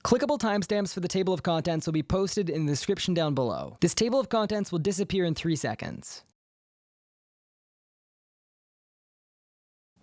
Clickable timestamps for the table of contents will be posted in the description down below. This table of contents will disappear in 3 seconds.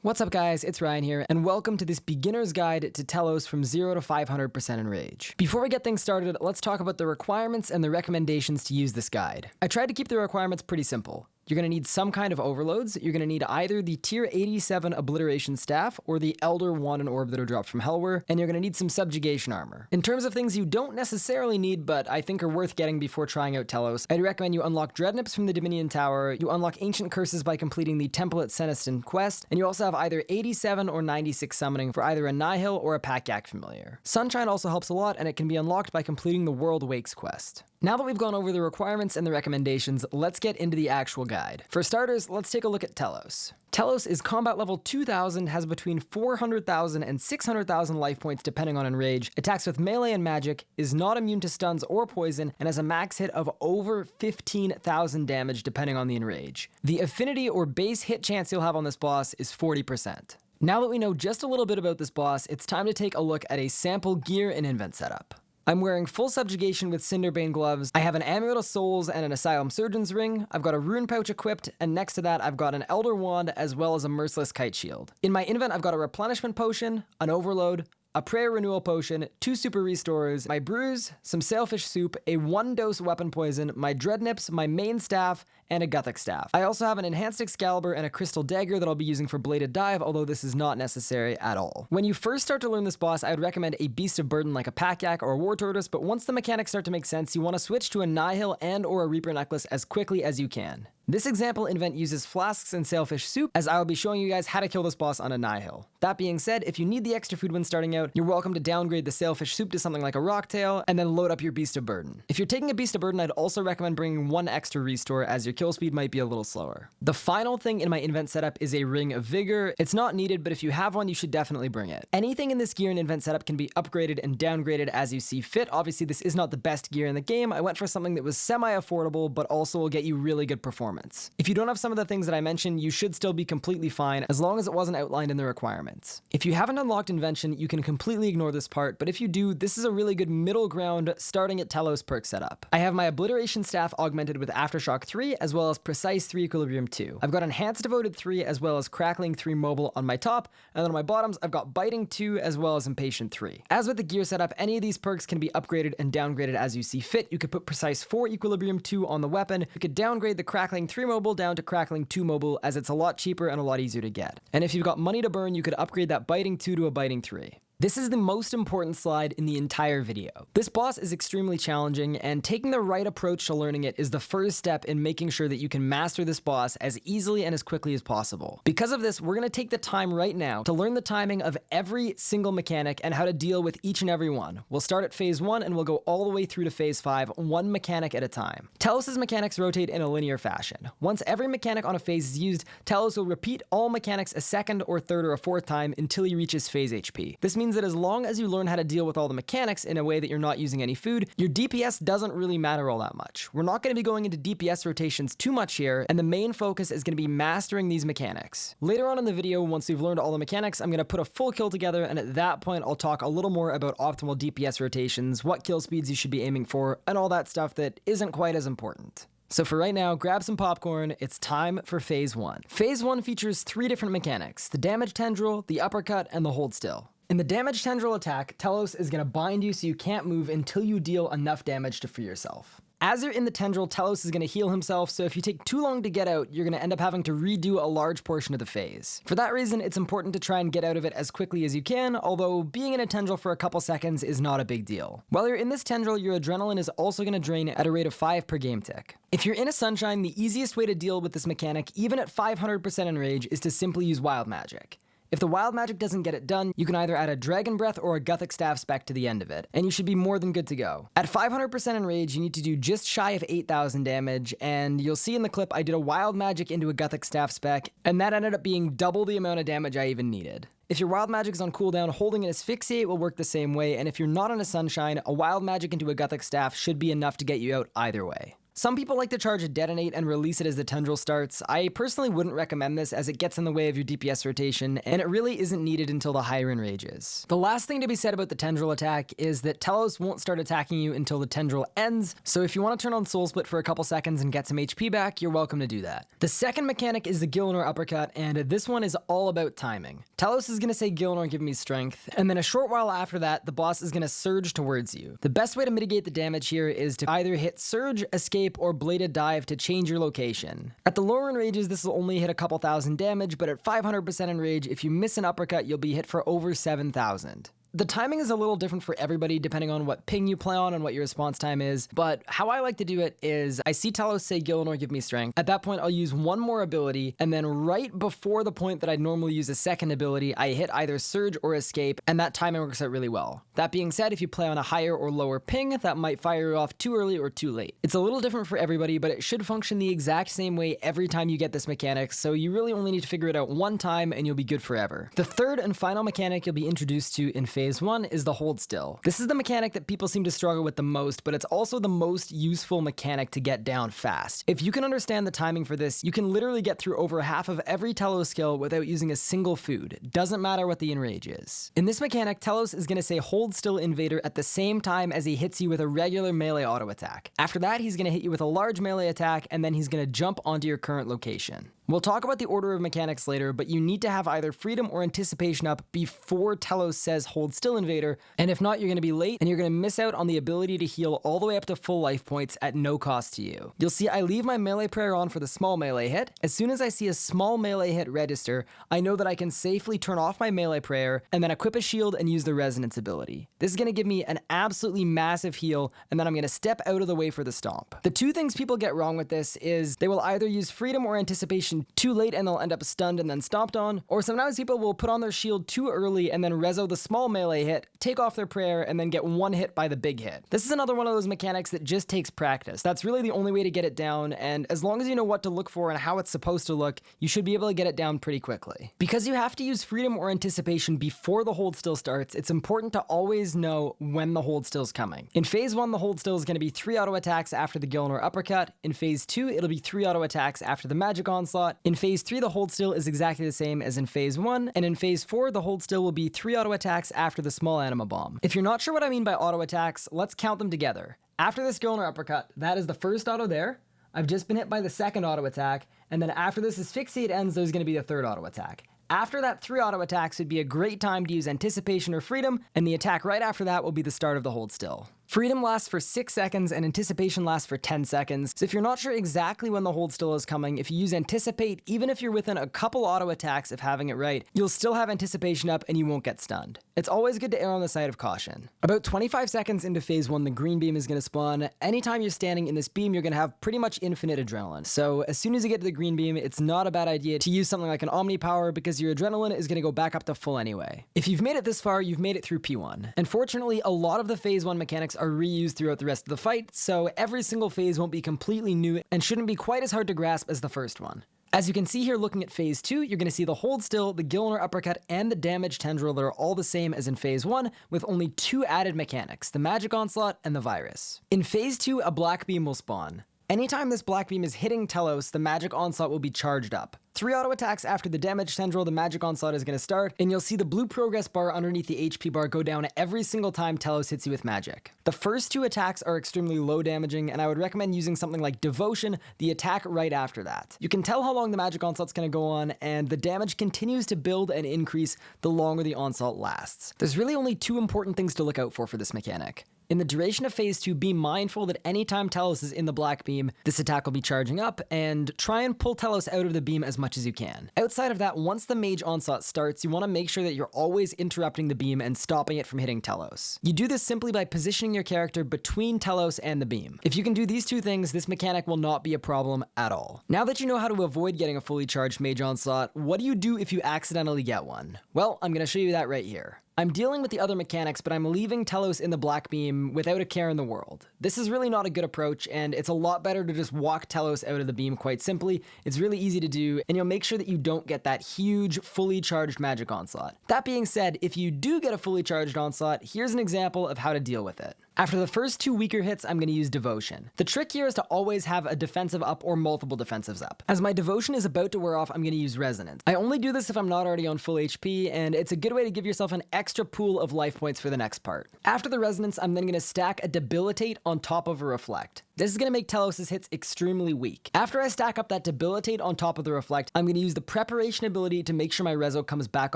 What's up guys, it's Ryan here, and welcome to this beginner's guide to Telos from 0 to 500% enrage. Before we get things started, let's talk about the requirements and the recommendations to use this guide. I tried to keep the requirements pretty simple. You're going to need some kind of overloads. You're going to need either the tier 87 obliteration staff or the elder wand and orb that are dropped from Hellware, and you're going to need some subjugation armor. In terms of things you don't necessarily need but I think are worth getting before trying out Telos, I'd recommend you unlock Dreadnips from the Dominion Tower, you unlock Ancient Curses by completing the Temple at Senestin quest, and you also have either 87 or 96 summoning for either a Nihil or a Pack-Yak familiar. Sunshine also helps a lot, and it can be unlocked by completing the World Wakes quest. Now that we've gone over the requirements and the recommendations, let's get into the actual guide. For starters, let's take a look at Telos. Telos is combat level 2000, has between 400,000 and 600,000 life points depending on enrage, attacks with melee and magic, is not immune to stuns or poison, and has a max hit of over 15,000 damage depending on the enrage. The affinity or base hit chance you'll have on this boss is 40%. Now that we know just a little bit about this boss, it's time to take a look at a sample gear and invent setup. I'm wearing full subjugation with Cinderbane gloves, I have an Amulet of Souls and an Asylum Surgeon's ring, I've got a rune pouch equipped, and next to that I've got an Elder Wand as well as a Merciless Kite Shield. In my invent I've got a Replenishment Potion, an Overload, a Prayer Renewal Potion, 2 Super Restorers, my Brews, some Sailfish Soup, a 1-dose Weapon Poison, my Dreadnips, my main staff, and a Gothic Staff. I also have an Enhanced Excalibur and a Crystal Dagger that I'll be using for Bladed Dive, although this is not necessary at all. When you first start to learn this boss, I would recommend a Beast of Burden like a Pack-Yak or a War Tortoise, but once the mechanics start to make sense, you want to switch to a Nihil and or a Reaper Necklace as quickly as you can. This example invent uses flasks and sailfish soup, as I will be showing you guys how to kill this boss on a Nihil. That being said, if you need the extra food when starting out, you're welcome to downgrade the sailfish soup to something like a rocktail, and then load up your Beast of Burden. If you're taking a Beast of Burden, I'd also recommend bringing 1 extra restore, as your kill speed might be a little slower. The final thing in my invent setup is a Ring of Vigor. It's not needed, but if you have one, you should definitely bring it. Anything in this gear and invent setup can be upgraded and downgraded as you see fit. Obviously, this is not the best gear in the game. I went for something that was semi-affordable, but also will get you really good performance. If you don't have some of the things that I mentioned, you should still be completely fine, as long as it wasn't outlined in the requirements. If you haven't unlocked Invention, you can completely ignore this part, but if you do, this is a really good middle ground starting at Telos perk setup. I have my Obliteration Staff augmented with Aftershock 3, as well as Precise 3 Equilibrium 2. I've got Enhanced Devoted 3, as well as Crackling 3 Mobile on my top, and then on my bottoms, I've got Biting 2, as well as Impatient 3. As with the gear setup, any of these perks can be upgraded and downgraded as you see fit. You could put Precise 4 Equilibrium 2 on the weapon, you could downgrade the Crackling 3 Mobile down to Crackling 2 Mobile, as it's a lot cheaper and a lot easier to get. And if you've got money to burn, you could upgrade that Biting 2 to a Biting 3. This is the most important slide in the entire video. This boss is extremely challenging, and taking the right approach to learning it is the first step in making sure that you can master this boss as easily and as quickly as possible. Because of this, we're going to take the time right now to learn the timing of every single mechanic and how to deal with each and every one. We'll start at phase 1 and we'll go all the way through to phase 5, one mechanic at a time. Telos' mechanics rotate in a linear fashion. Once every mechanic on a phase is used, Telos will repeat all mechanics a second or third or a fourth time until he reaches phase HP. This means that as long as you learn how to deal with all the mechanics in a way that you're not using any food, your DPS doesn't really matter all that much. We're not going to be going into DPS rotations too much here, and the main focus is going to be mastering these mechanics. Later on in the video, once we've learned all the mechanics, I'm going to put a full kill together, and at that point I'll talk a little more about optimal DPS rotations, what kill speeds you should be aiming for, and all that stuff that isn't quite as important. So for right now, grab some popcorn, it's time for phase 1. Phase 1 features 3 different mechanics: the damage tendril, the uppercut, and the hold still. In the damage tendril attack, Telos is going to bind you so you can't move until you deal enough damage to free yourself. As you're in the tendril, Telos is going to heal himself, so if you take too long to get out, you're going to end up having to redo a large portion of the phase. For that reason, it's important to try and get out of it as quickly as you can, although being in a tendril for a couple seconds is not a big deal. While you're in this tendril, your adrenaline is also going to drain at a rate of 5 per game tick. If you're in a Sunshine, the easiest way to deal with this mechanic, even at 500% enrage, is to simply use Wild Magic. If the Wild Magic doesn't get it done, you can either add a Dragon Breath or a Gothic Staff spec to the end of it, and you should be more than good to go. At 500% enrage, you need to do just shy of 8,000 damage, and you'll see in the clip I did a Wild Magic into a Gothic Staff spec, and that ended up being double the amount of damage I even needed. If your Wild Magic is on cooldown, holding an Asphyxiate will work the same way, and if you're not on a Sunshine, a Wild Magic into a Gothic Staff should be enough to get you out either way. Some people like to charge a detonate and release it as the tendril starts. I personally wouldn't recommend this as it gets in the way of your DPS rotation, and it really isn't needed until the higher enrages. The last thing to be said about the tendril attack is that Telos won't start attacking you until the tendril ends, so if you want to turn on Soul Split for a couple seconds and get some HP back, you're welcome to do that. The second mechanic is the Gilenor uppercut, and this one is all about timing. Telos is going to say Gilenor give me strength, and then a short while after that, the boss is going to surge towards you. The best way to mitigate the damage here is to either hit surge, escape, or bladed dive to change your location. At the lower enrages, this will only hit a couple thousand damage, but at 500% enrage, if you miss an uppercut, you'll be hit for over 7,000. The timing is a little different for everybody depending on what ping you play on and what your response time is, but how I like to do it is I see Telos say Gilenor give me strength. At that point, I'll use one more ability, and then right before the point that I'd normally use a second ability, I hit either surge or escape, and that timing works out really well. That being said, if you play on a higher or lower ping, that might fire you off too early or too late. It's a little different for everybody, but it should function the exact same way every time you get this mechanic, so you really only need to figure it out one time and you'll be good forever. The third and final mechanic you'll be introduced to in phase 1 is the hold still. This is the mechanic that people seem to struggle with the most, but it's also the most useful mechanic to get down fast. If you can understand the timing for this, you can literally get through over half of every Telos skill without using a single food. Doesn't matter what the enrage is. In this mechanic, Telos is going to say hold still invader at the same time as he hits you with a regular melee auto attack. After that, he's going to hit you with a large melee attack, and then he's going to jump onto your current location. We'll talk about the order of mechanics later, but you need to have either freedom or anticipation up before Telos says hold still invader, and if not, you're going to be late and you're going to miss out on the ability to heal all the way up to full life points at no cost to you. You'll see I leave my melee prayer on for the small melee hit. As soon as I see a small melee hit register, I know that I can safely turn off my melee prayer and then equip a shield and use the resonance ability. This is going to give me an absolutely massive heal, and then I'm going to step out of the way for the stomp. The two things people get wrong with this is they will either use freedom or anticipation too late and they'll end up stunned and then stomped on, or sometimes people will put on their shield too early and then rezo the small melee hit, take off their prayer, and then get one hit by the big hit. This is another one of those mechanics that just takes practice. That's really the only way to get it down, and as long as you know what to look for and how it's supposed to look, you should be able to get it down pretty quickly. Because you have to use freedom or anticipation before the hold still starts, it's important to always know when the hold still is coming. In phase 1, the hold still is going to be 3 auto attacks after the Gilenor uppercut. In phase 2, it'll be 3 auto attacks after the magic onslaught. In phase 3, the hold still is exactly the same as in phase 1, and in phase 4, the hold still will be 3 auto attacks after the small anima bomb. If you're not sure what I mean by auto attacks, let's count them together. After this Gilenor uppercut, that is the first auto there. I've just been hit by the second auto attack, and then after this asphyxiate ends, there's going to be the third auto attack. After that 3 auto attacks would be a great time to use anticipation or freedom, and the attack right after that will be the start of the hold still. Freedom lasts for 6 seconds and anticipation lasts for 10 seconds, so if you're not sure exactly when the hold still is coming, if you use anticipate, even if you're within a couple auto attacks of having it right, you'll still have anticipation up and you won't get stunned. It's always good to err on the side of caution. About 25 seconds into phase 1, the green beam is going to spawn. Anytime you're standing in this beam, you're going to have pretty much infinite adrenaline. So as soon as you get to the green beam, it's not a bad idea to use something like an Omni Power because your adrenaline is going to go back up to full anyway. If you've made it this far, you've made it through P1. Unfortunately, a lot of the phase 1 mechanics are reused throughout the rest of the fight, so every single phase won't be completely new and shouldn't be quite as hard to grasp as the first one. As you can see here looking at phase 2, you're going to see the hold still, the Gilenor uppercut, and the damage tendril that are all the same as in phase 1, with only 2 added mechanics, the magic onslaught and the virus. In phase 2, a black beam will spawn. Anytime this black beam is hitting Telos, the magic onslaught will be charged up. 3 auto attacks after the damage tendril, the magic onslaught is going to start, and you'll see the blue progress bar underneath the HP bar go down every single time Telos hits you with magic. The first 2 attacks are extremely low damaging, and I would recommend using something like Devotion, the attack right after that. You can tell how long the magic onslaught's going to go on, and the damage continues to build and increase the longer the onslaught lasts. There's really only 2 important things to look out for this mechanic. In the duration of phase 2, be mindful that anytime Telos is in the black beam, this attack will be charging up, and try and pull Telos out of the beam as much as you can. Outside of that, once the mage onslaught starts, you want to make sure that you're always interrupting the beam and stopping it from hitting Telos. You do this simply by positioning your character between Telos and the beam. If you can do these 2 things, this mechanic will not be a problem at all. Now that you know how to avoid getting a fully charged mage onslaught, what do you do if you accidentally get one? Well, I'm going to show you that right here. I'm dealing with the other mechanics, but I'm leaving Telos in the black beam without a care in the world. This is really not a good approach, and it's a lot better to just walk Telos out of the beam quite simply. It's really easy to do, and you'll make sure that you don't get that huge, fully charged magic onslaught. That being said, if you do get a fully charged onslaught, here's an example of how to deal with it. After the first 2 weaker hits, I'm going to use Devotion. The trick here is to always have a defensive up or multiple defensives up. As my Devotion is about to wear off, I'm going to use Resonance. I only do this if I'm not already on full HP, and it's a good way to give yourself an extra pool of life points for the next part. After the Resonance, I'm then going to stack a Debilitate on top of a Reflect. This is going to make Telos' hits extremely weak. After I stack up that Debilitate on top of the Reflect, I'm going to use the Preparation ability to make sure my Rezo comes back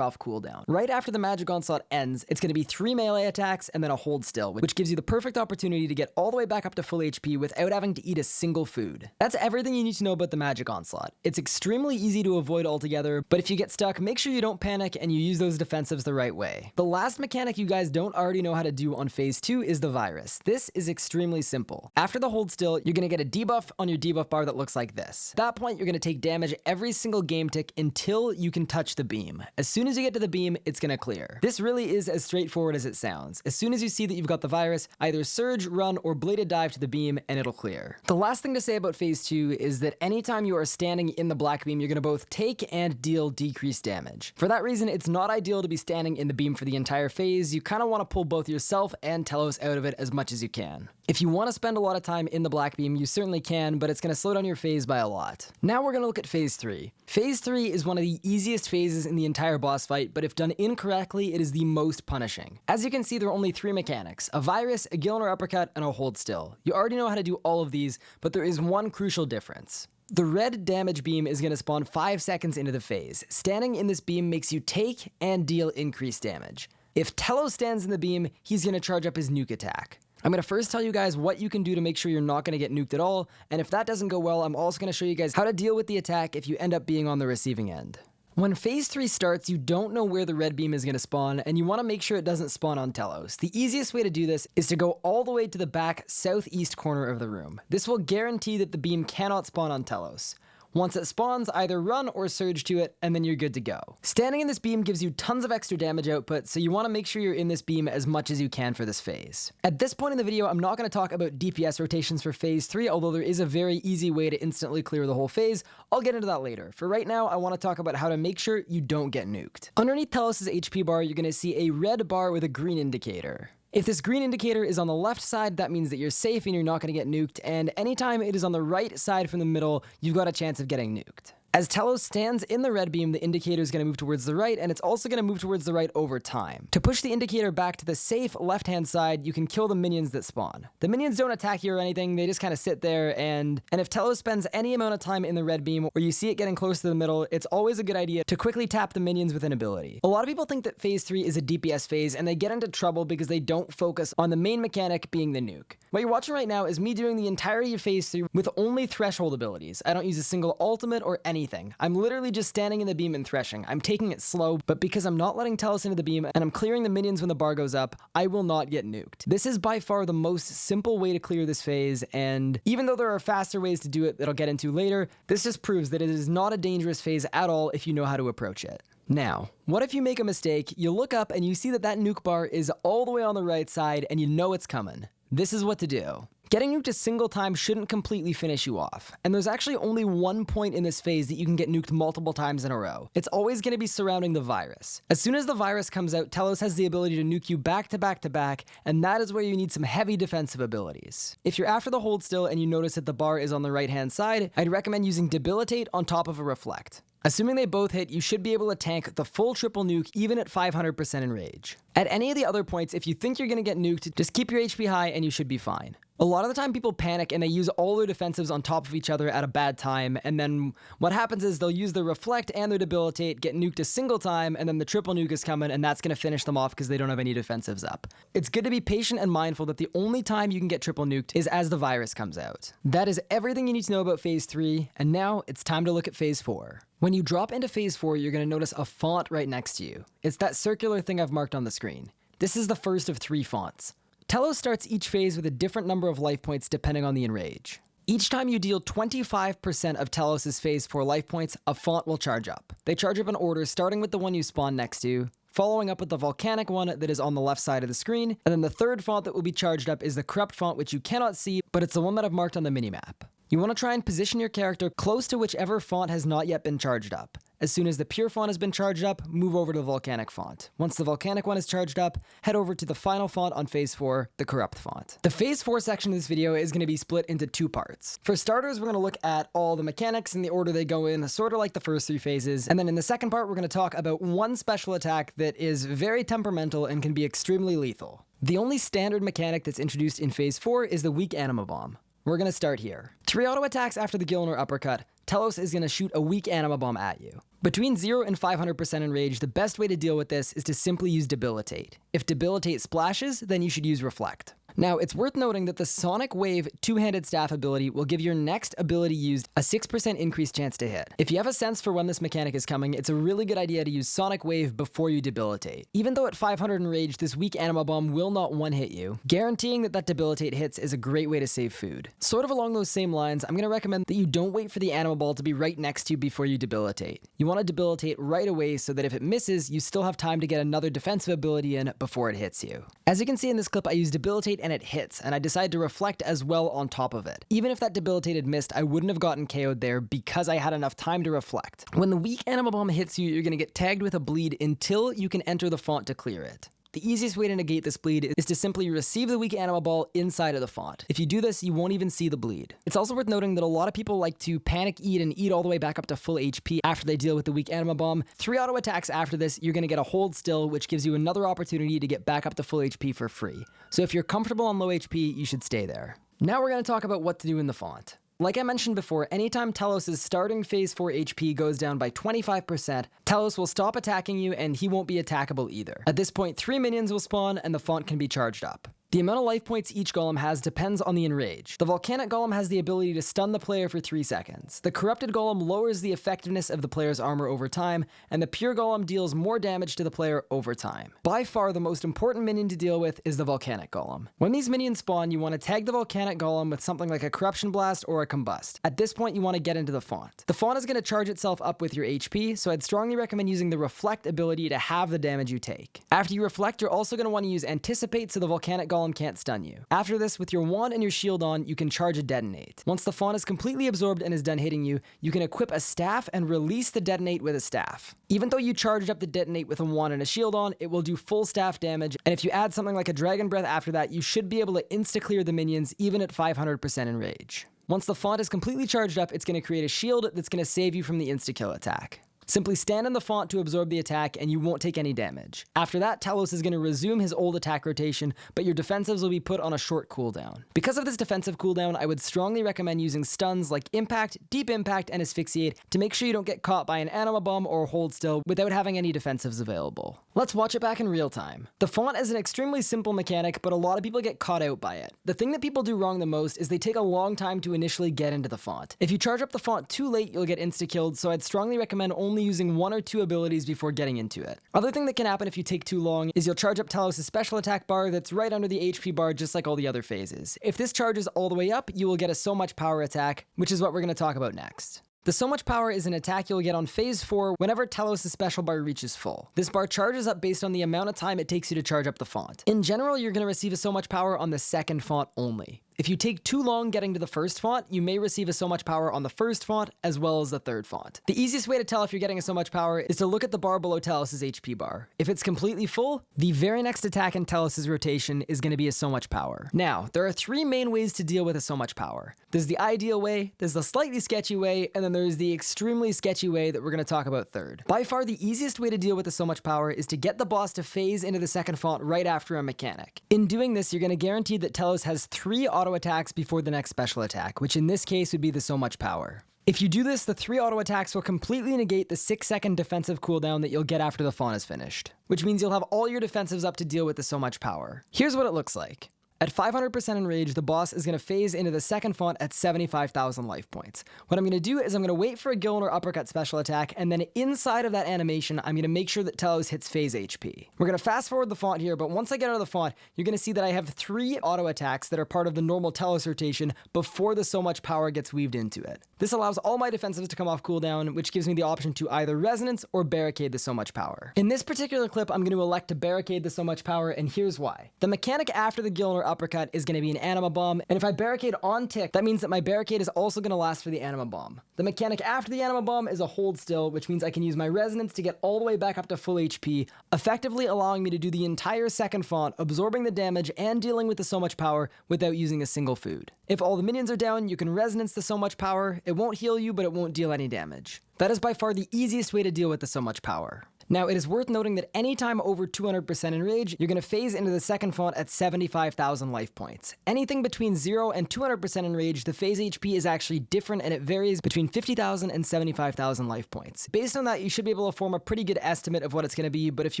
off cooldown. Right after the Magic Onslaught ends, it's going to be 3 melee attacks and then a Hold Still, which gives you the perfect opportunity to get all the way back up to full HP without having to eat a single food. That's everything you need to know about the Magic Onslaught. It's extremely easy to avoid altogether, but if you get stuck, make sure you don't panic and you use those defensives the right way. The last mechanic you guys don't already know how to do on phase 2 is the Virus. This is extremely simple. After the Hold Still, you're going to get a debuff on your debuff bar that looks like this. At that point, you're going to take damage every single game tick until you can touch the beam. As soon as you get to the beam, it's going to clear. This really is as straightforward as it sounds. As soon as you see that you've got the Virus, either Surge, Run, or Bladed Dive to the beam and it'll clear. The last thing to say about phase 2 is that anytime you are standing in the black beam, you're going to both take and deal decreased damage. For that reason, it's not ideal to be standing in the beam for the entire phase. You kind of want to pull both yourself and Telos out of it as much as you can. If you want to spend a lot of time in the black beam, you certainly can, but it's going to slow down your phase by a lot. Now we're going to look at phase 3. Phase 3 is one of the easiest phases in the entire boss fight, but if done incorrectly, it is the most punishing. As you can see, there are only 3 mechanics: a Virus, a Gilenor uppercut, and a Hold Still. You already know how to do all of these, but there is one crucial difference. The red damage beam is going to spawn 5 seconds into the phase. Standing in this beam makes you take and deal increased damage. If Telos stands in the beam, he's going to charge up his nuke attack. I'm going to first tell you guys what you can do to make sure you're not going to get nuked at all, and if that doesn't go well, I'm also going to show you guys how to deal with the attack if you end up being on the receiving end. When phase 3 starts, you don't know where the red beam is going to spawn, and you want to make sure it doesn't spawn on Telos. The easiest way to do this is to go all the way to the back southeast corner of the room. This will guarantee that the beam cannot spawn on Telos. Once it spawns, either run or surge to it, and then you're good to go. Standing in this beam gives you tons of extra damage output, so you want to make sure you're in this beam as much as you can for this phase. At this point in the video, I'm not going to talk about DPS rotations for phase 3, although there is a very easy way to instantly clear the whole phase. I'll get into that later. For right now, I want to talk about how to make sure you don't get nuked. Underneath Telos' HP bar, you're going to see a red bar with a green indicator. If this green indicator is on the left side, that means that you're safe and you're not going to get nuked, and anytime it is on the right side from the middle, you've got a chance of getting nuked. As Telos stands in the red beam, the indicator is going to move towards the right, and it's also going to move towards the right over time. To push the indicator back to the safe left-hand side, you can kill the minions that spawn. The minions don't attack you or anything, they just kind of sit there, and if Telos spends any amount of time in the red beam, or you see it getting close to the middle, it's always a good idea to quickly tap the minions with an ability. A lot of people think that phase 3 is a DPS phase, and they get into trouble because they don't focus on the main mechanic being the nuke. What you're watching right now is me doing the entirety of phase 3 with only threshold abilities. I don't use a single ultimate or anything. I'm literally just standing in the beam and threshing. I'm taking it slow, but because I'm not letting Telos into the beam and I'm clearing the minions when the bar goes up, I will not get nuked. This is by far the most simple way to clear this phase, and even though there are faster ways to do it that I'll get into later, this just proves that it is not a dangerous phase at all if you know how to approach it. Now, what if you make a mistake, you look up and you see that that nuke bar is all the way on the right side and you know it's coming? This is what to do. Getting nuked a single time shouldn't completely finish you off, and there's actually only one point in this phase that you can get nuked multiple times in a row. It's always going to be surrounding the Virus. As soon as the Virus comes out, Telos has the ability to nuke you back to back to back, and that is where you need some heavy defensive abilities. If you're after the Hold Still and you notice that the bar is on the right hand side, I'd recommend using Debilitate on top of a Reflect. Assuming they both hit, you should be able to tank the full triple nuke even at 500% enrage. At any of the other points, if you think you're going to get nuked, just keep your HP high and you should be fine. A lot of the time people panic and they use all their defensives on top of each other at a bad time, and then what happens is they'll use their Reflect and their Debilitate, get nuked a single time, and then the triple nuke is coming and that's going to finish them off because they don't have any defensives up. It's good to be patient and mindful that the only time you can get triple nuked is as the Virus comes out. That is everything you need to know about phase 3, and now it's time to look at phase 4. When you drop into phase 4, you're going to notice a font right next to you. It's that circular thing I've marked on the screen. This is the first of 3 fonts. Telos starts each phase with a different number of life points depending on the enrage. Each time you deal 25% of Telos' phase 4 life points, a font will charge up. They charge up in order, starting with the one you spawn next to, following up with the volcanic one that is on the left side of the screen, and then the third font that will be charged up is the corrupt font, which you cannot see, but it's the one that I've marked on the minimap. You want to try and position your character close to whichever font has not yet been charged up. As soon as the pure font has been charged up, move over to the volcanic font. Once the volcanic one is charged up, head over to the final font on phase 4, the corrupt font. The phase 4 section of this video is going to be split into 2 parts. For starters, we're going to look at all the mechanics in the order they go in, sort of like the first 3 phases, and then in the second part, we're going to talk about one special attack that is very temperamental and can be extremely lethal. The only standard mechanic that's introduced in phase 4 is the weak anima bomb. We're going to start here. 3 auto attacks after the Gilenor uppercut, Telos is going to shoot a weak anima bomb at you. Between 0 and 500% enrage, the best way to deal with this is to simply use debilitate. If debilitate splashes, then you should use reflect. Now, it's worth noting that the Sonic Wave two-handed staff ability will give your next ability used a 6% increased chance to hit. If you have a sense for when this mechanic is coming, it's a really good idea to use Sonic Wave before you debilitate. Even though at 500 enrage, this weak anima bomb will not one-hit you, guaranteeing that debilitate hits is a great way to save food. Sort of along those same lines, I'm going to recommend that you don't wait for the anima ball to be right next to you before you debilitate. You want to debilitate right away so that if it misses, you still have time to get another defensive ability in before it hits you. As you can see in this clip, I use debilitate and it hits, and I decided to reflect as well on top of it. Even if that debilitated missed, I wouldn't have gotten KO'd there because I had enough time to reflect. When the weak anima bomb hits you, you're going to get tagged with a bleed until you can enter the font to clear it. The easiest way to negate this bleed is to simply receive the weak anima ball inside of the font. If you do this, you won't even see the bleed. It's also worth noting that a lot of people like to panic eat and eat all the way back up to full HP after they deal with the weak anima bomb. 3 auto attacks after this, you're going to get a hold still, which gives you another opportunity to get back up to full HP for free. So if you're comfortable on low HP, you should stay there. Now we're going to talk about what to do in the font. Like I mentioned before, anytime Telos' starting phase 4 HP goes down by 25%, Telos will stop attacking you and he won't be attackable either. At this point, 3 minions will spawn and the font can be charged up. The amount of life points each golem has depends on the enrage. The volcanic golem has the ability to stun the player for 3 seconds. The corrupted golem lowers the effectiveness of the player's armor over time, and the pure golem deals more damage to the player over time. By far, the most important minion to deal with is the volcanic golem. When these minions spawn, you want to tag the volcanic golem with something like a corruption blast or a combust. At this point, you want to get into the font. The font is going to charge itself up with your HP, so I'd strongly recommend using the reflect ability to halve the damage you take. After you reflect, you're also going to want to use anticipate so the volcanic golem can't stun you. After this, with your wand and your shield on, you can charge a detonate. Once the font is completely absorbed and is done hitting you, you can equip a staff and release the detonate with a staff. Even though you charged up the detonate with a wand and a shield on, it will do full staff damage, and if you add something like a dragon breath after that, you should be able to insta-clear the minions even at 500% enrage. Once the font is completely charged up, it's going to create a shield that's going to save you from the insta-kill attack. Simply stand in the font to absorb the attack and you won't take any damage. After that, Telos is going to resume his old attack rotation, but your defensives will be put on a short cooldown. Because of this defensive cooldown, I would strongly recommend using stuns like Impact, Deep Impact, and Asphyxiate to make sure you don't get caught by an anima bomb or hold still without having any defensives available. Let's watch it back in real time. The font is an extremely simple mechanic, but a lot of people get caught out by it. The thing that people do wrong the most is they take a long time to initially get into the font. If you charge up the font too late, you'll get insta-killed, so I'd strongly recommend only using 1 or 2 abilities before getting into it. Other thing that can happen if you take too long is you'll charge up Telos' special attack bar that's right under the HP bar just like all the other phases. If this charges all the way up, you will get a so much power attack, which is what we're going to talk about next. The So Much Power is an attack you'll get on phase 4 whenever Telos' special bar reaches full. This bar charges up based on the amount of time it takes you to charge up the font. In general, you're going to receive a So Much Power on the second font only. If you take too long getting to the first font, you may receive a So Much Power on the first font as well as the third font. The easiest way to tell if you're getting a So Much Power is to look at the bar below Telos' HP bar. If it's completely full, the very next attack in Telos' rotation is going to be a So Much Power. Now, there are 3 main ways to deal with a So Much Power. There's the ideal way, there's the slightly sketchy way, and then there's the extremely sketchy way that we're going to talk about third. By far, the easiest way to deal with a So Much Power is to get the boss to phase into the second font right after a mechanic. In doing this, you're going to guarantee that Telos has 3 auto attacks before the next special attack, which in this case would be the So Much Power. If you do this, the 3 auto attacks will completely negate the 6-second defensive cooldown that you'll get after the font is finished, which means you'll have all your defensives up to deal with the So Much Power. Here's what it looks like. At 500% enrage, the boss is going to phase into the second font at 75,000 life points. What I'm going to do is I'm going to wait for a Gilenor uppercut special attack, and then inside of that animation, I'm going to make sure that Telos hits phase HP. We're going to fast forward the font here, but once I get out of the font, you're going to see that I have 3 auto attacks that are part of the normal Telos rotation before the So Much Power gets weaved into it. This allows all my defensives to come off cooldown, which gives me the option to either resonance or barricade the so much power. In this particular clip, I'm going to elect to barricade the so much power, and here's why. The mechanic after the Gilenor uppercut is going to be an anima bomb, and if I barricade on tick, that means that my barricade is also going to last for the anima bomb. The mechanic after the anima bomb is a hold still, which means I can use my resonance to get all the way back up to full HP, effectively allowing me to do the entire second font, absorbing the damage and dealing with the so much power without using a single food. If all the minions are down, you can resonance the so much power. It won't heal you, but it won't deal any damage. That is by far the easiest way to deal with the so much power. Now, it is worth noting that anytime over 200% enrage, you're going to phase into the second font at 75,000 life points. Anything between 0 and 200% enrage, the phase HP is actually different, and it varies between 50,000 and 75,000 life points. Based on that, you should be able to form a pretty good estimate of what it's going to be, but if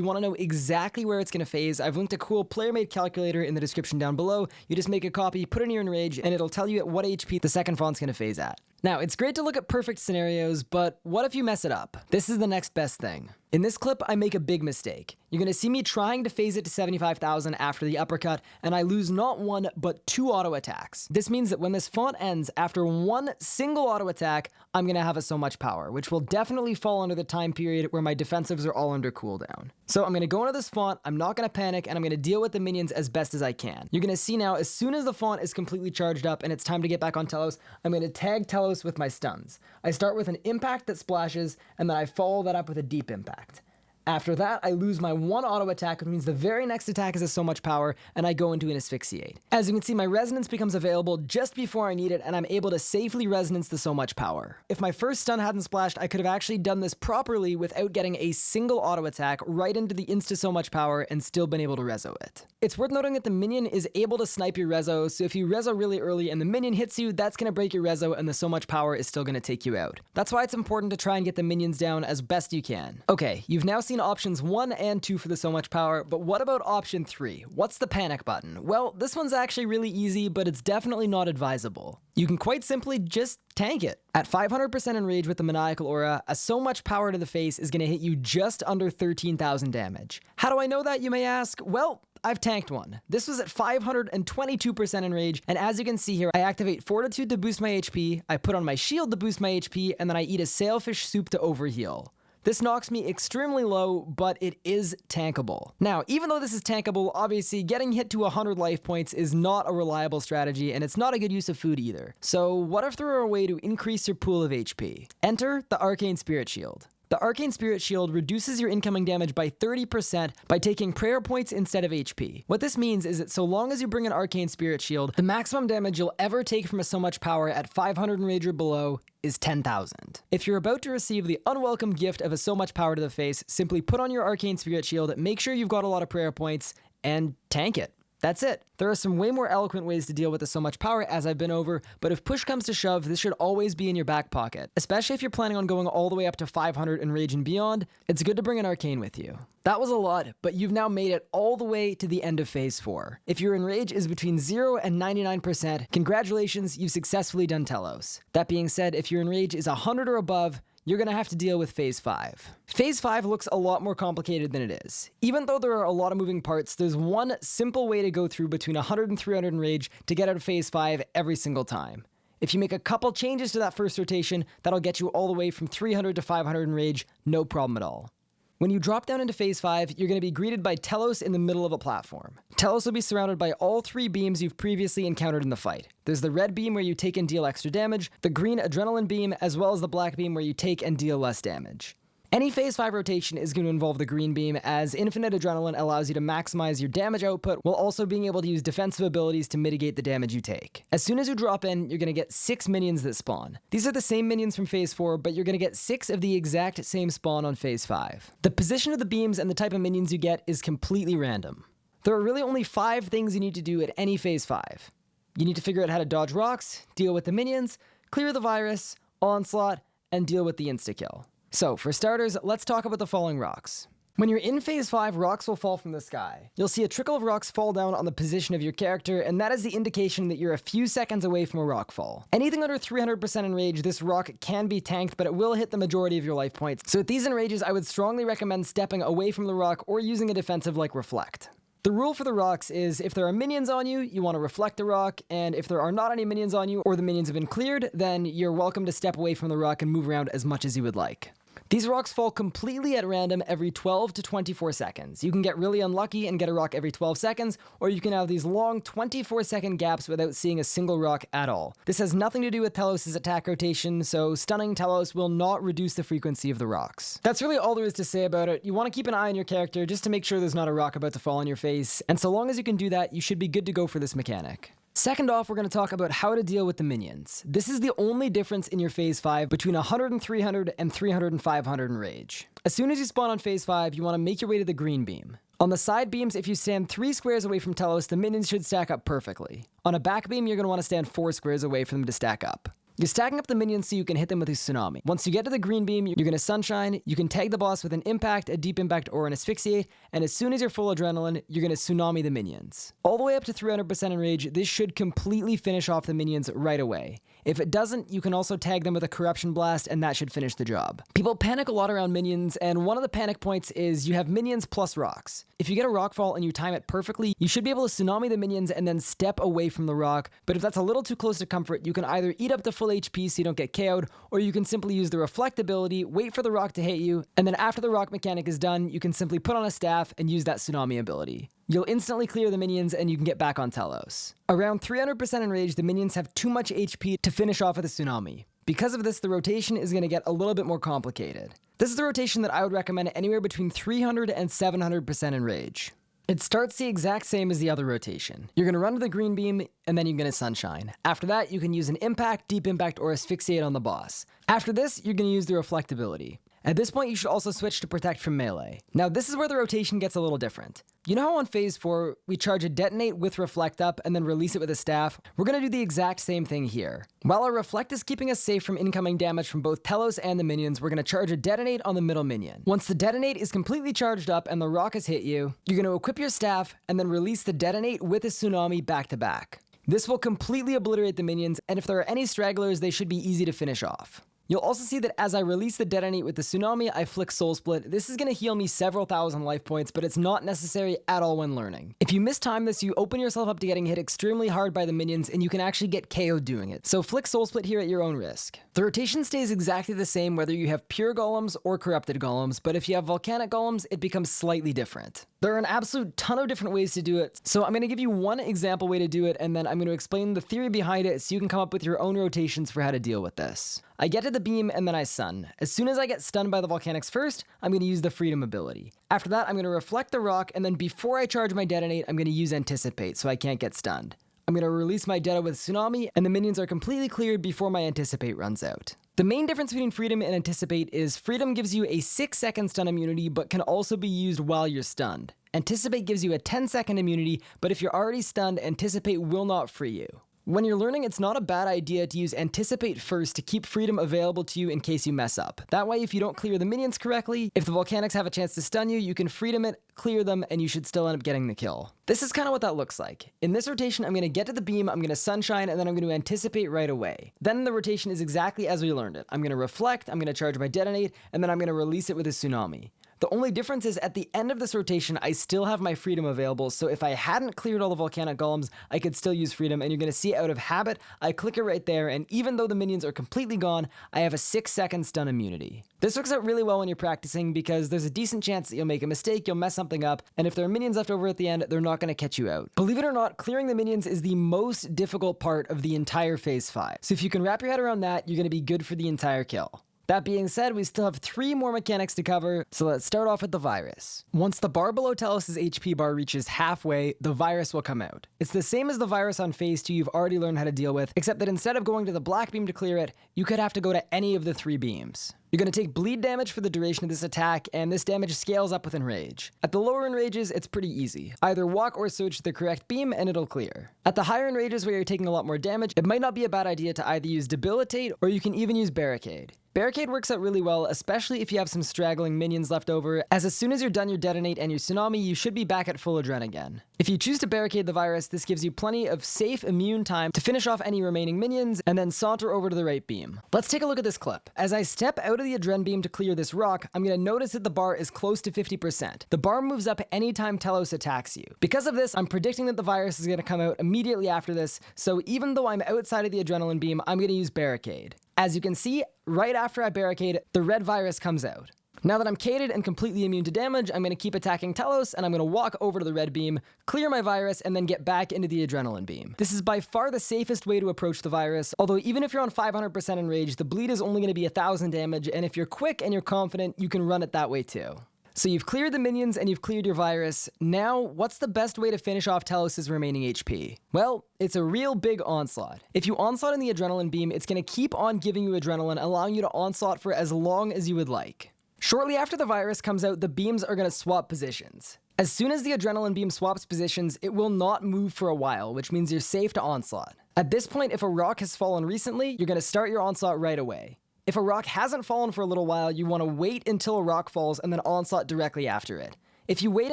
you want to know exactly where it's going to phase, I've linked a cool player-made calculator in the description down below. You just make a copy, put it in your enrage, and it'll tell you at what HP the second font's going to phase at. Now, it's great to look at perfect scenarios, but what if you mess it up? This is the next best thing. In this clip, I make a big mistake. You're going to see me trying to phase it to 75,000 after the uppercut, and I lose not one, but 2 auto attacks. This means that when this font ends, after one single auto attack, I'm going to have a so much power, which will definitely fall under the time period where my defensives are all under cooldown. So I'm going to go into this font, I'm not going to panic, and I'm going to deal with the minions as best as I can. You're going to see now, as soon as the font is completely charged up and it's time to get back on Telos, I'm going to tag Telos with my stuns. I start with an impact that splashes, and then I follow that up with a deep impact. After that, I lose my 1 auto attack, which means the very next attack is a so much power, and I go into an asphyxiate. As you can see, my resonance becomes available just before I need it, and I'm able to safely resonance the so much power. If my first stun hadn't splashed, I could have actually done this properly without getting a single auto attack right into the insta so much power and still been able to rezo it. It's worth noting that the minion is able to snipe your rezo, so if you rezo really early and the minion hits you, that's going to break your rezo and the so much power is still going to take you out. That's why it's important to try and get the minions down as best you can. Okay, you've now seen options 1 and 2 for the so much power, but what about option 3? What's the panic button? Well, this one's actually really easy, but it's definitely not advisable. You can quite simply just tank it. At 500% enrage with the maniacal aura, a so much power to the face is going to hit you just under 13,000 damage. How do I know that, you may ask? Well, I've tanked one. This was at 522% enrage, and as you can see here, I activate Fortitude to boost my HP, I put on my shield to boost my HP, and then I eat a sailfish soup to overheal. This knocks me extremely low, but it is tankable. Now, even though this is tankable, obviously getting hit to 100 life points is not a reliable strategy, and it's not a good use of food either. So what if there were a way to increase your pool of HP? Enter the Arcane Spirit Shield. The Arcane Spirit Shield reduces your incoming damage by 30% by taking prayer points instead of HP. What this means is that so long as you bring an Arcane Spirit Shield, the maximum damage you'll ever take from a so much power at 500 enrage or below is 10,000. If you're about to receive the unwelcome gift of a so much power to the face, simply put on your Arcane Spirit Shield, make sure you've got a lot of prayer points, and tank it. That's it. There are some way more eloquent ways to deal with the so much power as I've been over, but if push comes to shove, this should always be in your back pocket. Especially if you're planning on going all the way up to 500 enrage and beyond, it's good to bring an arcane with you. That was a lot, but you've now made it all the way to the end of phase 4. If your enrage is between 0 and 99%, congratulations, you've successfully done Telos. That being said, if your enrage is 100 or above, you're going to have to deal with phase 5. Phase 5 looks a lot more complicated than it is. Even though there are a lot of moving parts, there's one simple way to go through between 100 and 300 enrage to get out of phase 5 every single time. If you make a couple changes to that first rotation, that'll get you all the way from 300 to 500 enrage, no problem at all. When you drop down into phase 5, you're going to be greeted by Telos in the middle of a platform. Telos will be surrounded by all 3 beams you've previously encountered in the fight. There's the red beam where you take and deal extra damage, the green adrenaline beam, as well as the black beam where you take and deal less damage. Any phase 5 rotation is going to involve the green beam, as infinite adrenaline allows you to maximize your damage output while also being able to use defensive abilities to mitigate the damage you take. As soon as you drop in, you're going to get 6 minions that spawn. These are the same minions from phase 4, but you're going to get 6 of the exact same spawn on phase 5. The position of the beams and the type of minions you get is completely random. There are really only 5 things you need to do at any phase 5. You need to figure out how to dodge rocks, deal with the minions, clear the virus, onslaught, and deal with the instakill. So, for starters, let's talk about the falling rocks. When you're in phase 5, rocks will fall from the sky. You'll see a trickle of rocks fall down on the position of your character, and that is the indication that you're a few seconds away from a rock fall. Anything under 300% enrage, this rock can be tanked, but it will hit the majority of your life points. So at these enrages, I would strongly recommend stepping away from the rock or using a defensive like Reflect. The rule for the rocks is if there are minions on you, you want to reflect the rock, and if there are not any minions on you or the minions have been cleared, then you're welcome to step away from the rock and move around as much as you would like. These rocks fall completely at random every 12 to 24 seconds. You can get really unlucky and get a rock every 12 seconds, or you can have these long 24-second gaps without seeing a single rock at all. This has nothing to do with Telos' attack rotation, so stunning Telos will not reduce the frequency of the rocks. That's really all there is to say about it. You want to keep an eye on your character just to make sure there's not a rock about to fall on your face, and so long as you can do that, you should be good to go for this mechanic. Second off, we're going to talk about how to deal with the minions. This is the only difference in your Phase 5 between 100 and 300 and 300 and 500 enrage. As soon as you spawn on Phase 5, you want to make your way to the green beam. On the side beams, if you stand 3 squares away from Telos, the minions should stack up perfectly. On a back beam, you're going to want to stand 4 squares away for them to stack up. You're stacking up the minions so you can hit them with a tsunami. Once you get to the green beam, you're going to sunshine, you can tag the boss with an impact, a deep impact, or an asphyxiate, and as soon as you're full adrenaline, you're going to tsunami the minions. All the way up to 300% enrage, this should completely finish off the minions right away. If it doesn't, you can also tag them with a corruption blast, and that should finish the job. People panic a lot around minions, and one of the panic points is you have minions plus rocks. If you get a rock fall and you time it perfectly, you should be able to tsunami the minions and then step away from the rock, but if that's a little too close to comfort, you can either eat up the full HP so you don't get KO'd, or you can simply use the reflect ability, wait for the rock to hit you, and then after the rock mechanic is done, you can simply put on a staff and use that tsunami ability. You'll instantly clear the minions and you can get back on Telos. Around 300% enrage, the minions have too much HP to finish off with a tsunami. Because of this, the rotation is going to get a little bit more complicated. This is the rotation that I would recommend anywhere between 300 and 700% enrage. It starts the exact same as the other rotation. You're going to run to the green beam, and then you're going to sunshine. After that, you can use an impact, deep impact, or asphyxiate on the boss. After this, you're going to use the reflect ability. At this point, you should also switch to protect from melee. Now, this is where the rotation gets a little different. You know how on Phase 4, we charge a detonate with reflect up and then release it with a staff? We're going to do the exact same thing here. While our reflect is keeping us safe from incoming damage from both Telos and the minions, we're going to charge a detonate on the middle minion. Once the detonate is completely charged up and the rock has hit you, you're going to equip your staff and then release the detonate with a tsunami back to back. This will completely obliterate the minions, and if there are any stragglers, they should be easy to finish off. You'll also see that as I release the detonate with the tsunami, I flick soul split. This is going to heal me several thousand life points, but it's not necessary at all when learning. If you mistime this, you open yourself up to getting hit extremely hard by the minions, and you can actually get KO'd doing it. So flick soul split here at your own risk. The rotation stays exactly the same whether you have pure golems or corrupted golems, but if you have volcanic golems, it becomes slightly different. There are an absolute ton of different ways to do it, so I'm going to give you one example way to do it, and then I'm going to explain the theory behind it so you can come up with your own rotations for how to deal with this. I get to the beam and then I stun. As soon as I get stunned by the volcanics first, I'm going to use the freedom ability. After that, I'm going to reflect the rock, and then before I charge my detonate, I'm going to use anticipate so I can't get stunned. I'm going to release my Deta with tsunami, and the minions are completely cleared before my anticipate runs out. The main difference between freedom and anticipate is freedom gives you a 6-second stun immunity, but can also be used while you're stunned. Anticipate gives you a 10-second immunity, but if you're already stunned, anticipate will not free you. When you're learning, it's not a bad idea to use anticipate first to keep freedom available to you in case you mess up. That way, if you don't clear the minions correctly, if the volcanics have a chance to stun you, you can freedom it, clear them, and you should still end up getting the kill. This is kind of what that looks like. In this rotation, I'm going to get to the beam, I'm going to sunshine, and then I'm going to anticipate right away. Then the rotation is exactly as we learned it. I'm going to reflect, I'm going to charge my detonate, and then I'm going to release it with a tsunami. The only difference is at the end of this rotation, I still have my freedom available, so if I hadn't cleared all the volcanic golems, I could still use freedom, and you're going to see out of habit, I click it right there, and even though the minions are completely gone, I have a 6-second stun immunity. This works out really well when you're practicing because there's a decent chance that you'll make a mistake, you'll mess something up, and if there are minions left over at the end, they're not going to catch you out. Believe it or not, clearing the minions is the most difficult part of the entire Phase 5, so if you can wrap your head around that, you're going to be good for the entire kill. That being said, we still have 3 more mechanics to cover, so let's start off with the virus. Once the bar below Telos' HP bar reaches halfway, the virus will come out. It's the same as the virus on Phase 2 you've already learned how to deal with, except that instead of going to the black beam to clear it, you could have to go to any of the 3 beams. You're going to take bleed damage for the duration of this attack, and this damage scales up with enrage. At the lower enrages, it's pretty easy. Either walk or switch to the correct beam and it'll clear. At the higher enrages where you're taking a lot more damage, it might not be a bad idea to either use debilitate or you can even use barricade. Barricade works out really well, especially if you have some straggling minions left over, as soon as you're done your detonate and your tsunami, you should be back at full adren again. If you choose to barricade the virus, this gives you plenty of safe immune time to finish off any remaining minions and then saunter over to the right beam. Let's take a look at this clip. As I step out of the Adren Beam to clear this rock, I'm going to notice that the bar is close to 50%. The bar moves up anytime Telos attacks you. Because of this, I'm predicting that the virus is going to come out immediately after this, so even though I'm outside of the Adrenaline Beam, I'm going to use Barricade. As you can see, right after I Barricade, the red virus comes out. Now that I'm cated and completely immune to damage, I'm going to keep attacking Telos, and I'm going to walk over to the red beam, clear my virus, and then get back into the Adrenaline Beam. This is by far the safest way to approach the virus, although even if you're on 500% enrage, the bleed is only going to be 1,000 damage, and if you're quick and you're confident, you can run it that way too. So you've cleared the minions and you've cleared your virus. Now, what's the best way to finish off Telos' remaining HP? Well, it's a real big onslaught. If you onslaught in the Adrenaline Beam, it's going to keep on giving you adrenaline, allowing you to onslaught for as long as you would like. Shortly after the virus comes out, the beams are going to swap positions. As soon as the Adrenaline Beam swaps positions, it will not move for a while, which means you're safe to onslaught. At this point, if a rock has fallen recently, you're going to start your onslaught right away. If a rock hasn't fallen for a little while, you want to wait until a rock falls and then onslaught directly after it. If you wait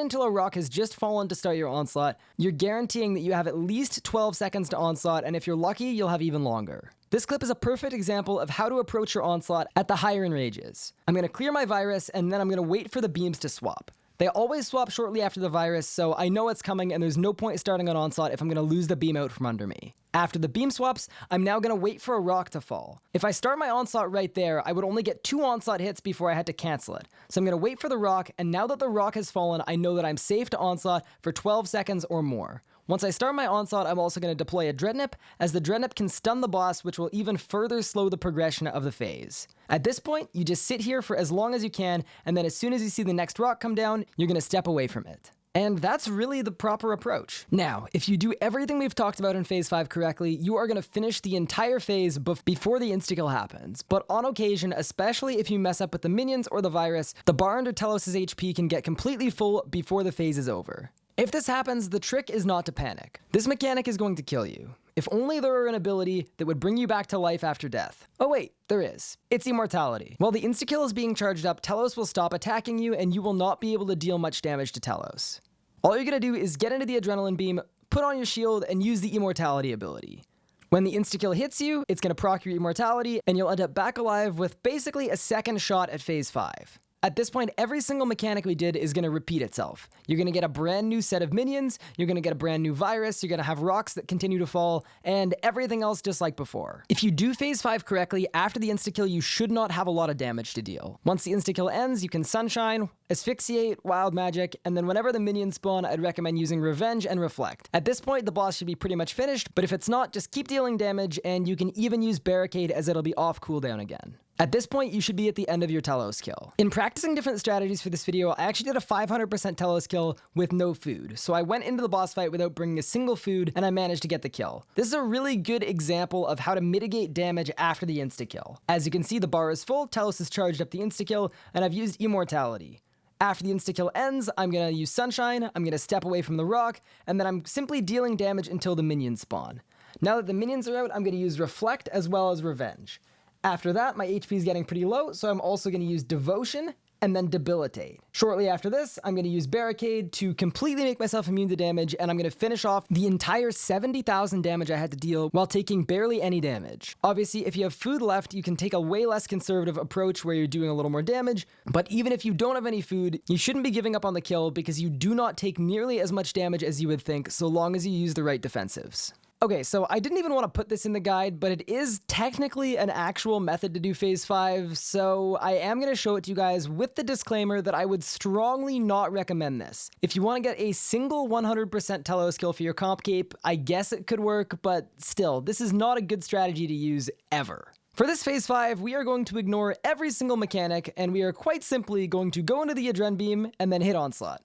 until a rock has just fallen to start your onslaught, you're guaranteeing that you have at least 12 seconds to onslaught, and if you're lucky, you'll have even longer. This clip is a perfect example of how to approach your onslaught at the higher enrages. I'm going to clear my virus, and then I'm going to wait for the beams to swap. They always swap shortly after the virus, so I know it's coming, and there's no point starting an onslaught if I'm going to lose the beam out from under me. After the beam swaps, I'm now going to wait for a rock to fall. If I start my onslaught right there, I would only get 2 onslaught hits before I had to cancel it. So I'm going to wait for the rock, and now that the rock has fallen, I know that I'm safe to onslaught for 12 seconds or more. Once I start my onslaught, I'm also going to deploy a Dreadnought, as the Dreadnought can stun the boss, which will even further slow the progression of the phase. At this point, you just sit here for as long as you can, and then as soon as you see the next rock come down, you're going to step away from it. And that's really the proper approach. Now, if you do everything we've talked about in Phase 5 correctly, you are going to finish the entire phase before the instakill happens. But on occasion, especially if you mess up with the minions or the virus, the bar under Telos' HP can get completely full before the phase is over. If this happens, the trick is not to panic. This mechanic is going to kill you. If only there were an ability that would bring you back to life after death. Oh wait, there is. It's immortality. While the instakill is being charged up, Telos will stop attacking you and you will not be able to deal much damage to Telos. All you're gonna do is get into the Adrenaline Beam, put on your shield, and use the immortality ability. When the instakill hits you, it's gonna proc your immortality, and you'll end up back alive with basically a second shot at Phase 5. At this point, every single mechanic we did is going to repeat itself. You're going to get a brand new set of minions, you're going to get a brand new virus, you're going to have rocks that continue to fall, and everything else just like before. If you do Phase 5 correctly, after the instakill, you should not have a lot of damage to deal. Once the instakill ends, you can Sunshine, Asphyxiate, Wild Magic, and then whenever the minions spawn, I'd recommend using Revenge and Reflect. At this point, the boss should be pretty much finished, but if it's not, just keep dealing damage, and you can even use Barricade as it'll be off cooldown again. At this point, you should be at the end of your Telos kill. In practicing different strategies for this video, I actually did a 500% Telos kill with no food. So I went into the boss fight without bringing a single food, and I managed to get the kill. This is a really good example of how to mitigate damage after the insta-kill. As you can see, the bar is full, Telos has charged up the insta-kill, and I've used Immortality. After the insta-kill ends, I'm going to use Sunshine, I'm going to step away from the rock, and then I'm simply dealing damage until the minions spawn. Now that the minions are out, I'm going to use Reflect as well as Revenge. After that, my HP is getting pretty low, so I'm also going to use Devotion and then Debilitate. Shortly after this, I'm going to use Barricade to completely make myself immune to damage, and I'm going to finish off the entire 70,000 damage I had to deal while taking barely any damage. Obviously, if you have food left, you can take a way less conservative approach where you're doing a little more damage, but even if you don't have any food, you shouldn't be giving up on the kill because you do not take nearly as much damage as you would think so long as you use the right defensives. Okay, so I didn't even want to put this in the guide, but it is technically an actual method to do Phase 5, so I am going to show it to you guys with the disclaimer that I would strongly not recommend this. If you want to get a single 100% Telos kill for your comp cape, I guess it could work, but still, this is not a good strategy to use ever. For this Phase 5, we are going to ignore every single mechanic, and we are quite simply going to go into the Adren Beam and then hit Onslaught.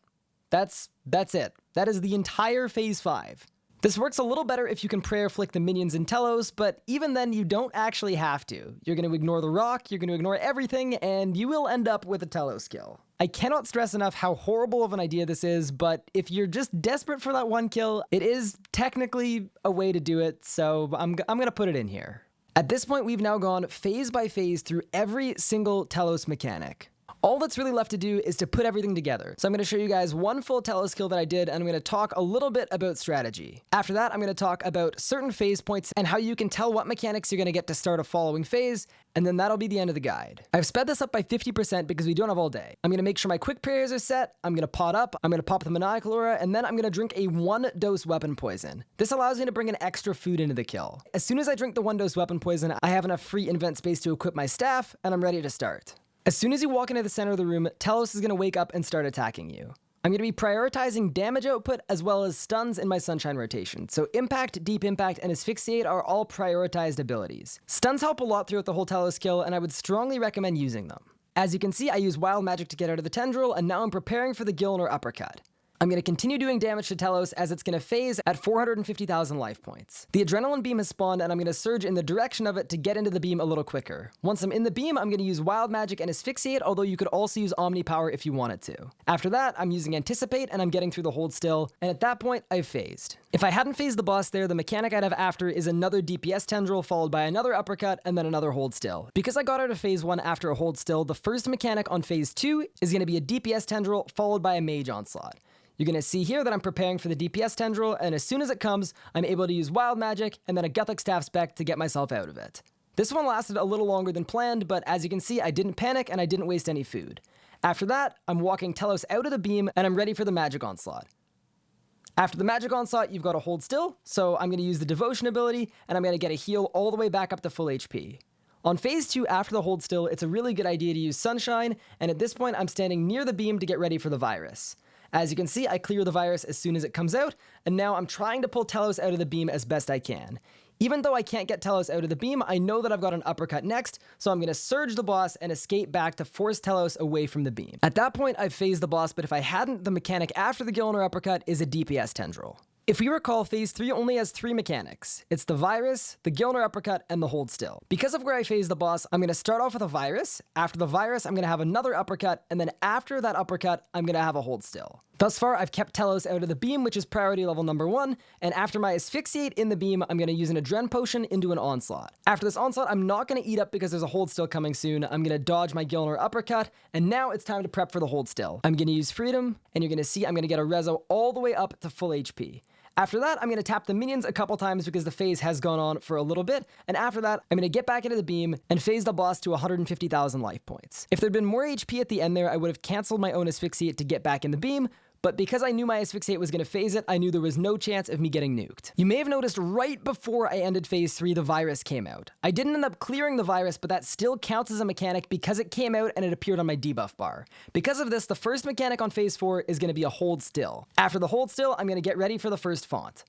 That's it. That is the entire Phase 5. This works a little better if you can prayer flick the minions in Telos, but even then you don't actually have to. You're going to ignore the rock, you're going to ignore everything, and you will end up with a Telos kill. I cannot stress enough how horrible of an idea this is, but if you're just desperate for that one kill, it is technically a way to do it, so I'm going to put it in here. At this point, we've now gone phase by phase through every single Telos mechanic. All that's really left to do is to put everything together. So I'm going to show you guys one full Telos kill that I did, and I'm going to talk a little bit about strategy. After that, I'm going to talk about certain phase points and how you can tell what mechanics you're going to get to start a following phase, and then that'll be the end of the guide. I've sped this up by 50% because we don't have all day. I'm going to make sure my quick prayers are set, I'm going to pot up, I'm going to pop the maniacal aura, and then I'm going to drink a 1-dose weapon poison. This allows me to bring in extra food into the kill. As soon as I drink the 1-dose weapon poison, I have enough free invent space to equip my staff, and I'm ready to start. As soon as you walk into the center of the room, Telos is going to wake up and start attacking you. I'm going to be prioritizing damage output as well as stuns in my Sunshine rotation, so Impact, Deep Impact, and Asphyxiate are all prioritized abilities. Stuns help a lot throughout the whole Telos skill, and I would strongly recommend using them. As you can see, I use Wild Magic to get out of the tendril, and now I'm preparing for the Gilenor uppercut. I'm going to continue doing damage to Telos as it's going to phase at 450,000 life points. The Adrenaline Beam has spawned, and I'm going to surge in the direction of it to get into the beam a little quicker. Once I'm in the beam, I'm going to use Wild Magic and Asphyxiate, although you could also use Omni Power if you wanted to. After that, I'm using Anticipate, and I'm getting through the hold still, and at that point, I've phased. If I hadn't phased the boss there, the mechanic I'd have after is another DPS tendril followed by another uppercut and then another hold still. Because I got out of phase 1 after a hold still, the first mechanic on phase 2 is going to be a DPS tendril followed by a mage onslaught. You're going to see here that I'm preparing for the DPS tendril, and as soon as it comes, I'm able to use Wild Magic and then a Gothic Staff spec to get myself out of it. This one lasted a little longer than planned, but as you can see, I didn't panic and I didn't waste any food. After that, I'm walking Telos out of the beam and I'm ready for the Magic Onslaught. After the Magic Onslaught, you've got to hold still, so I'm going to use the Devotion ability, and I'm going to get a heal all the way back up to full HP. On phase 2, after the hold still, it's a really good idea to use Sunshine, and at this point, I'm standing near the beam to get ready for the virus. As you can see, I clear the virus as soon as it comes out, and now I'm trying to pull Telos out of the beam as best I can. Even though I can't get Telos out of the beam, I know that I've got an uppercut next, so I'm going to surge the boss and escape back to force Telos away from the beam. At that point, I've phased the boss, but if I hadn't, the mechanic after the Gilenor uppercut is a DPS tendril. If we recall, phase 3 only has 3 mechanics. It's the virus, the Gilenor uppercut, and the hold still. Because of where I phased the boss, I'm going to start off with a virus. After the virus, I'm going to have another uppercut, and then after that uppercut, I'm going to have a hold still. Thus far, I've kept Telos out of the beam, which is priority level number 1, and after my Asphyxiate in the beam, I'm going to use an Adren Potion into an Onslaught. After this Onslaught, I'm not going to eat up because there's a hold still coming soon. I'm going to dodge my Gilenor uppercut, and now it's time to prep for the hold still. I'm going to use Freedom, and you're going to see I'm going to get a Rezo all the way up to full HP. After that, I'm going to tap the minions a couple times because the phase has gone on for a little bit, and after that, I'm going to get back into the beam and phase the boss to 150,000 life points. If there'd been more HP at the end there, I would have cancelled my own Asphyxiate to get back in the beam, but because I knew my Asphyxiate was going to phase it, I knew there was no chance of me getting nuked. You may have noticed right before I ended phase 3, the virus came out. I didn't end up clearing the virus, but that still counts as a mechanic because it came out and it appeared on my debuff bar. Because of this, the first mechanic on phase 4 is going to be a hold still. After the hold still, I'm going to get ready for the first font.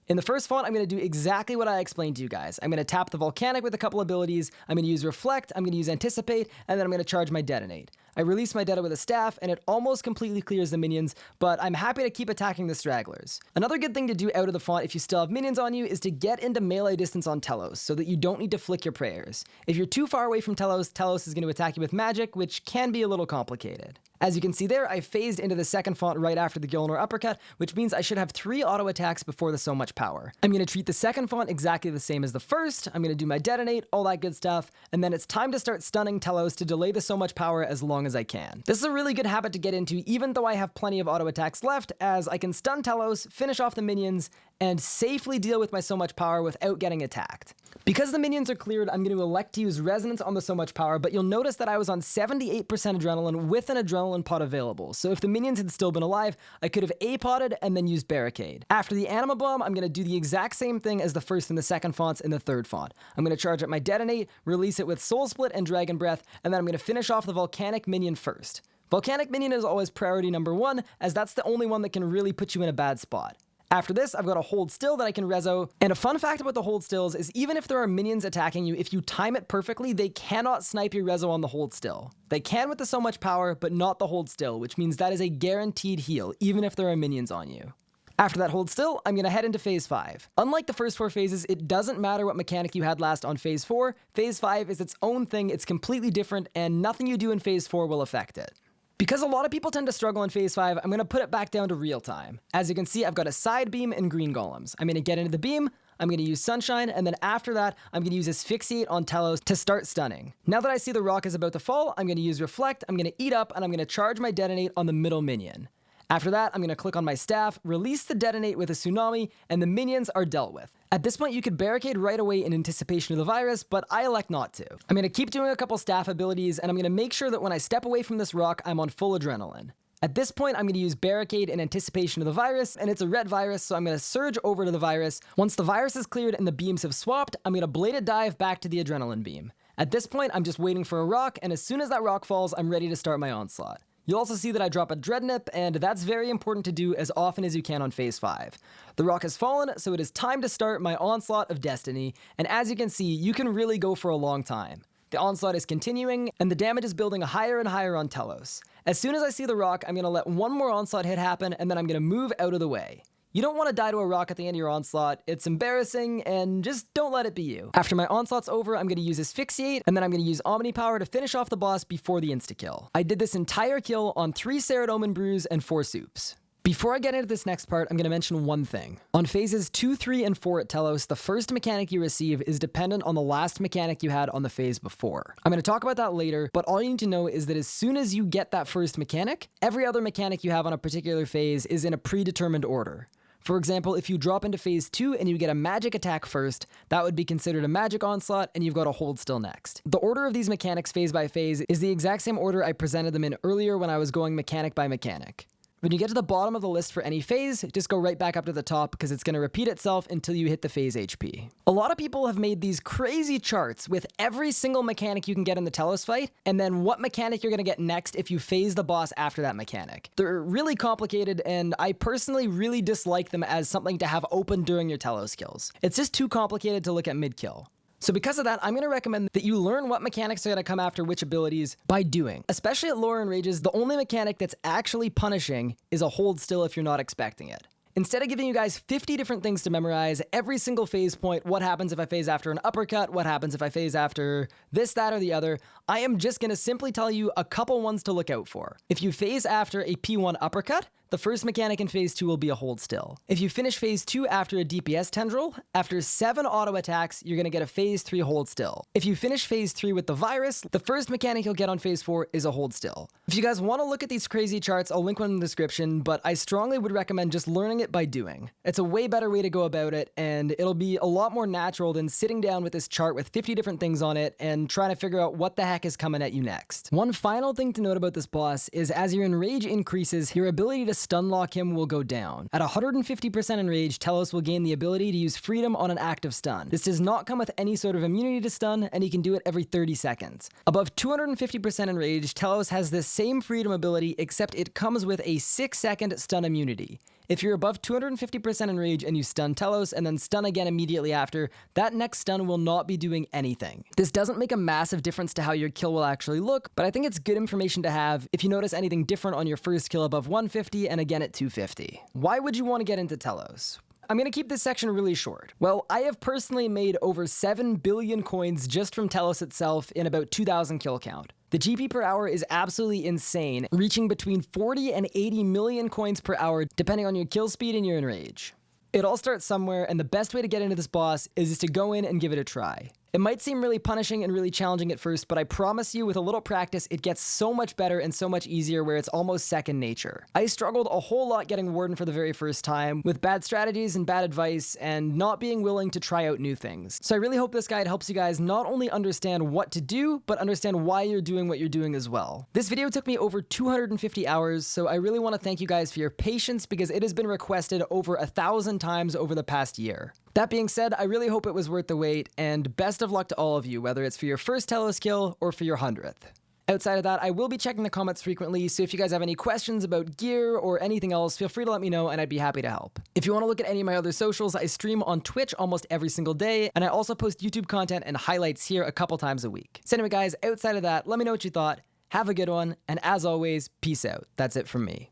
In the first font, I'm going to do exactly what I explained to you guys. I'm going to tap the Volcanic with a couple abilities, I'm going to use Reflect, I'm going to use Anticipate, and then I'm going to charge my Detonate. I release my Deta with a staff, and it almost completely clears the minions, but I'm happy to keep attacking the stragglers. Another good thing to do out of the font if you still have minions on you is to get into melee distance on Telos, so that you don't need to flick your prayers. If you're too far away from Telos, Telos is going to attack you with magic, which can be a little complicated. As you can see there, I phased into the second font right after the Gilenor uppercut, which means I should have 3 auto attacks before the So Much Power. I'm going to treat the second font exactly the same as the first, I'm going to do my Detonate, all that good stuff, and then it's time to start stunning Telos to delay the So Much Power as long as I can. This is a really good habit to get into even though I have plenty of auto attacks left, as I can stun Telos, finish off the minions, and safely deal with my So Much Power without getting attacked. Because the minions are cleared, I'm going to elect to use Resonance on the So Much Power, but you'll notice that I was on 78% adrenaline with an adrenaline pot available, so if the minions had still been alive, I could have A-potted and then used Barricade. After the Anima Bomb, I'm going to do the exact same thing as the first and the second fonts in the third font. I'm going to charge up my Detonate, release it with Soul Split and Dragon Breath, and then I'm going to finish off the Volcanic minion first. Volcanic minion is always priority number 1, as that's the only one that can really put you in a bad spot. After this, I've got a hold still that I can rezo, and a fun fact about the hold stills is even if there are minions attacking you, if you time it perfectly, they cannot snipe your rezo on the hold still. They can with the So Much Power, but not the hold still, which means that is a guaranteed heal, even if there are minions on you. After that hold still, I'm going to head into phase 5. Unlike the first 4 phases, it doesn't matter what mechanic you had last on phase 4, phase 5 is its own thing, it's completely different, and nothing you do in phase 4 will affect it. Because a lot of people tend to struggle in phase 5, I'm going to put it back down to real time. As you can see, I've got a side beam and green golems. I'm going to get into the beam, I'm going to use Sunshine, and then after that, I'm going to use Asphyxiate on Telos to start stunning. Now that I see the rock is about to fall, I'm going to use Reflect, I'm going to eat up, and I'm going to charge my Detonate on the middle minion. After that, I'm going to click on my staff, release the Detonate with a Tsunami, and the minions are dealt with. At this point, you could barricade right away in anticipation of the virus, but I elect not to. I'm going to keep doing a couple staff abilities, and I'm going to make sure that when I step away from this rock, I'm on full adrenaline. At this point, I'm going to use Barricade in anticipation of the virus, and it's a red virus, so I'm going to surge over to the virus. Once the virus is cleared and the beams have swapped, I'm going to bladed dive back to the adrenaline beam. At this point, I'm just waiting for a rock, and as soon as that rock falls, I'm ready to start my onslaught. You'll also see that I drop a Dreadnought, and that's very important to do as often as you can on Phase 5. The rock has fallen, so it is time to start my Onslaught of Destiny, and as you can see, you can really go for a long time. The onslaught is continuing, and the damage is building higher and higher on Telos. As soon as I see the rock, I'm going to let one more onslaught hit happen, and then I'm going to move out of the way. You don't want to die to a rock at the end of your onslaught, it's embarrassing, and just don't let it be you. After my onslaught's over, I'm going to use Asphyxiate, and then I'm going to use Omni Power to finish off the boss before the instakill. I did this entire kill on 3 Ceradomin Brews and 4 Soups. Before I get into this next part, I'm going to mention one thing. On phases 2, 3, and 4 at Telos, the first mechanic you receive is dependent on the last mechanic you had on the phase before. I'm going to talk about that later, but all you need to know is that as soon as you get that first mechanic, every other mechanic you have on a particular phase is in a predetermined order. For example, if you drop into phase 2 and you get a magic attack first, that would be considered a magic onslaught and you've got to hold still next. The order of these mechanics phase by phase is the exact same order I presented them in earlier when I was going mechanic by mechanic. When you get to the bottom of the list for any phase, just go right back up to the top because it's going to repeat itself until you hit the phase HP. A lot of people have made these crazy charts with every single mechanic you can get in the Telos fight, and then what mechanic you're going to get next if you phase the boss after that mechanic. They're really complicated, and I personally really dislike them as something to have open during your Telos kills. It's just too complicated to look at mid-kill. So because of that, I'm going to recommend that you learn what mechanics are going to come after which abilities by doing. Especially at lower enrages, the only mechanic that's actually punishing is a hold still if you're not expecting it. Instead of giving you guys 50 different things to memorize, every single phase point, what happens if I phase after an uppercut, what happens if I phase after this, that, or the other, I am just going to simply tell you a couple ones to look out for. If you phase after a P1 uppercut, the first mechanic in phase 2 will be a hold still. If you finish phase 2 after a DPS tendril, after 7 auto attacks, you're going to get a phase 3 hold still. If you finish phase 3 with the virus, the first mechanic you'll get on phase 4 is a hold still. If you guys want to look at these crazy charts, I'll link one in the description, but I strongly would recommend just learning it by doing. It's a way better way to go about it, and it'll be a lot more natural than sitting down with this chart with 50 different things on it and trying to figure out what the heck is coming at you next. One final thing to note about this boss is as your enrage increases, your ability to stun lock him will go down. At 150% enrage, Telos will gain the ability to use freedom on an active stun. This does not come with any sort of immunity to stun, and he can do it every 30 seconds. Above 250% enrage, Telos has this same freedom ability, except it comes with a 6-second stun immunity. If you're above 250% enrage and you stun Telos and then stun again immediately after, that next stun will not be doing anything. This doesn't make a massive difference to how your kill will actually look, but I think it's good information to have if you notice anything different on your first kill above 150 and again at 250. Why would you want to get into Telos? I'm going to keep this section really short. Well, I have personally made over 7 billion coins just from Telos itself in about 2,000 kill count. The GP per hour is absolutely insane, reaching between 40 and 80 million coins per hour depending on your kill speed and your enrage. It all starts somewhere, and the best way to get into this boss is just to go in and give it a try. It might seem really punishing and really challenging at first, but I promise you with a little practice, it gets so much better and so much easier where it's almost second nature. I struggled a whole lot getting Warden for the very first time, with bad strategies and bad advice, and not being willing to try out new things. So I really hope this guide helps you guys not only understand what to do, but understand why you're doing what you're doing as well. This video took me over 250 hours, so I really want to thank you guys for your patience because it has been requested over 1,000 times over the past year. That being said, I really hope it was worth the wait, and best of luck to all of you, whether it's for your first Telos kill or for your 100th. Outside of that, I will be checking the comments frequently, so if you guys have any questions about gear or anything else, feel free to let me know and I'd be happy to help. If you want to look at any of my other socials, I stream on Twitch almost every single day, and I also post YouTube content and highlights here a couple times a week. So anyway guys, outside of that, let me know what you thought, have a good one, and as always, peace out. That's it from me.